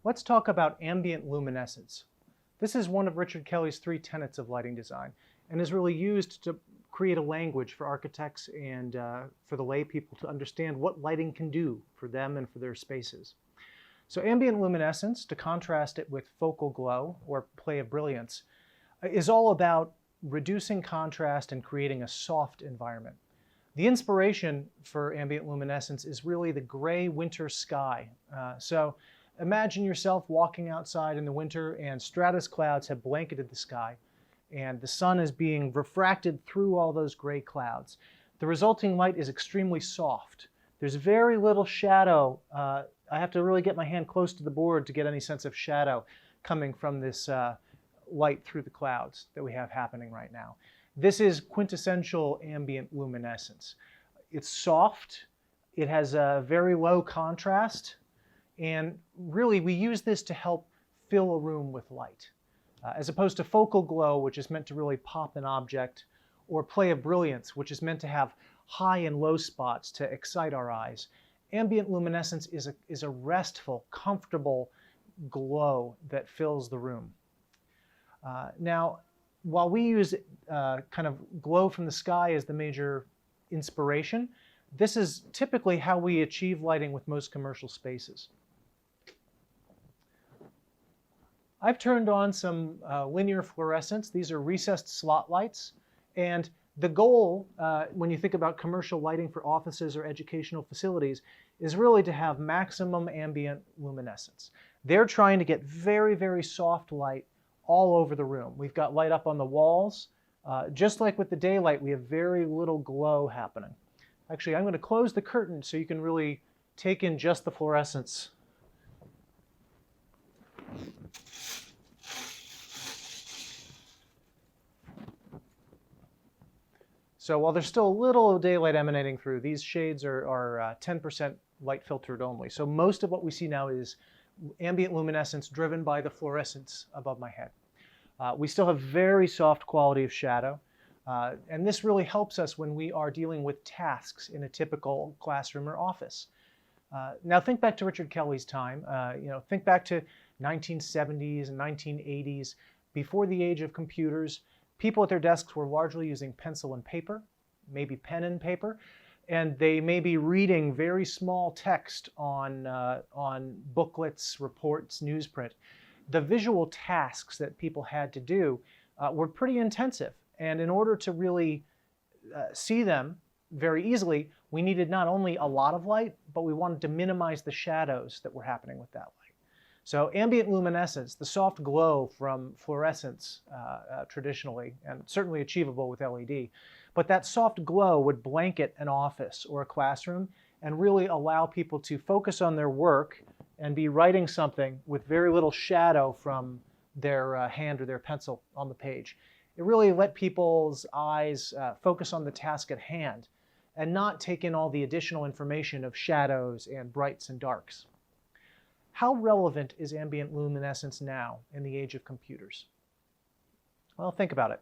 Let's talk about ambient luminescence. This is one of Richard Kelly's 3 tenets of lighting design and is really used to create a language for architects and for the lay people to understand what lighting can do for them and for their spaces. So ambient luminescence, to contrast it with focal glow or play of brilliance, is all about reducing contrast and creating a soft environment. The inspiration for ambient luminescence is really the gray winter sky. So imagine yourself walking outside in the winter and stratus clouds have blanketed the sky and the sun is being refracted through all those gray clouds. The resulting light is extremely soft. There's very little shadow. I have to really get my hand close to the board to get any sense of shadow coming from this light through the clouds that we have happening right now. This is quintessential ambient luminescence. It's soft, it has a very low contrast, and really we use this to help fill a room with light. As opposed to focal glow, which is meant to really pop an object, or play of brilliance, which is meant to have high and low spots to excite our eyes. Ambient luminescence is a restful, comfortable glow that fills the room. Now, while we use kind of glow from the sky as the major inspiration, this is typically how we achieve lighting with most commercial spaces. I've turned on some linear fluorescence. These are recessed slot lights. And the goal, when you think about commercial lighting for offices or educational facilities, is really to have maximum ambient luminescence. They're trying to get very, very soft light all over the room. We've got light up on the walls. Just like with the daylight, we have very little glow happening. Actually, I'm going to close the curtain so you can really take in just the fluorescence. So while there's still a little daylight emanating through, these shades are 10% light filtered only. So most of what we see now is ambient luminescence driven by the fluorescence above my head. We still have very soft quality of shadow, and this really helps us when we are dealing with tasks in a typical classroom or office. Now think back to Richard Kelly's time. Think back to 1970s and 1980s, before the age of computers. People at their desks were largely using pencil and paper, maybe pen and paper, and they may be reading very small text on booklets, reports, newsprint. The visual tasks that people had to do were pretty intensive, and in order to really see them very easily, we needed not only a lot of light, but we wanted to minimize the shadows that were happening with that light. So ambient luminescence, the soft glow from fluorescence traditionally, and certainly achievable with LED, but that soft glow would blanket an office or a classroom and really allow people to focus on their work and be writing something with very little shadow from their hand or their pencil on the page. It really let people's eyes focus on the task at hand and not take in all the additional information of shadows and brights and darks. How relevant is ambient luminescence now in the age of computers? Well, think about it.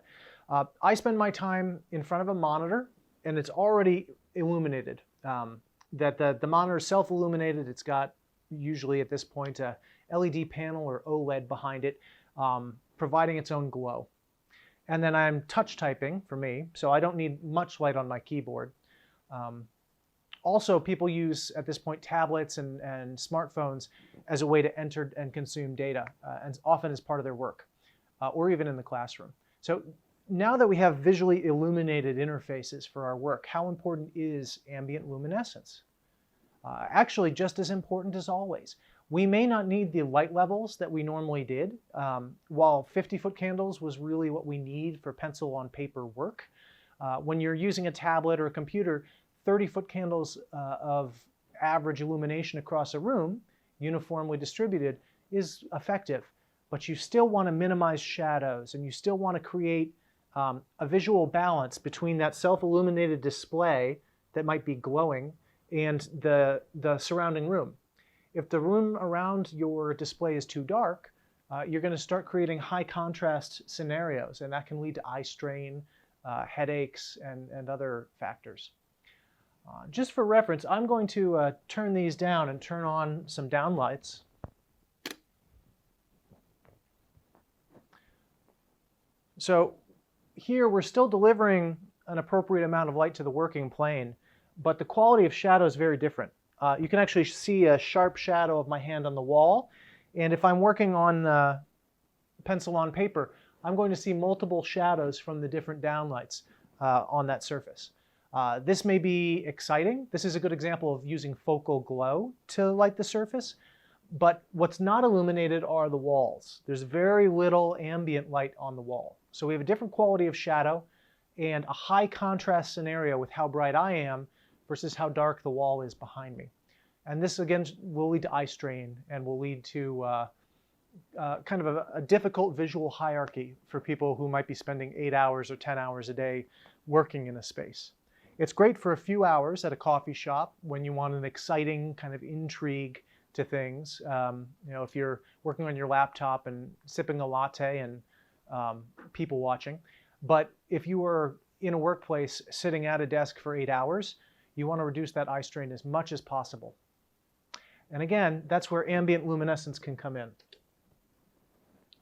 I spend my time in front of a monitor and it's already illuminated. The monitor is self-illuminated. It's got usually at this point a LED panel or OLED behind it, providing its own glow. And then I'm touch typing for me, so I don't need much light on my keyboard. Also, people use, at this point, tablets and smartphones as a way to enter and consume data, and often as part of their work, or even in the classroom. So now that we have visually illuminated interfaces for our work, how important is ambient luminescence? Actually, just as important as always. We may not need the light levels that we normally did. While 50-foot candles was really what we need for pencil on paper work, when you're using a tablet or a computer, 30-foot candles of average illumination across a room, uniformly distributed, is effective. But you still want to minimize shadows, and you still want to create a visual balance between that self-illuminated display that might be glowing and the surrounding room. If the room around your display is too dark, you're going to start creating high contrast scenarios, and that can lead to eye strain, headaches, and other factors. Just for reference, I'm going to turn these down and turn on some downlights. So here we're still delivering an appropriate amount of light to the working plane, but the quality of shadow is very different. You can actually see a sharp shadow of my hand on the wall, and if I'm working on pencil on paper, I'm going to see multiple shadows from the different downlights on that surface. This may be exciting. This is a good example of using focal glow to light the surface, but what's not illuminated are the walls. There's very little ambient light on the wall. So we have a different quality of shadow and a high contrast scenario with how bright I am versus how dark the wall is behind me. And this again will lead to eye strain and will lead to kind of a difficult visual hierarchy for people who might be spending 8 hours or 10 hours a day working in a space. It's great for a few hours at a coffee shop when you want an exciting kind of intrigue to things. If you're working on your laptop and sipping a latte and people watching. But if you are in a workplace sitting at a desk for 8 hours, you want to reduce that eye strain as much as possible. And again, that's where ambient luminescence can come in.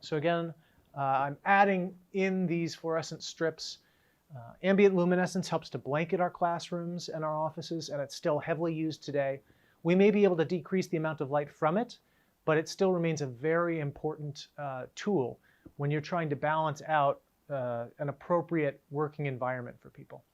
So again, I'm adding in these fluorescent strips. Ambient luminescence helps to blanket our classrooms and our offices, and it's still heavily used today. We may be able to decrease the amount of light from it, but it still remains a very important tool when you're trying to balance out an appropriate working environment for people.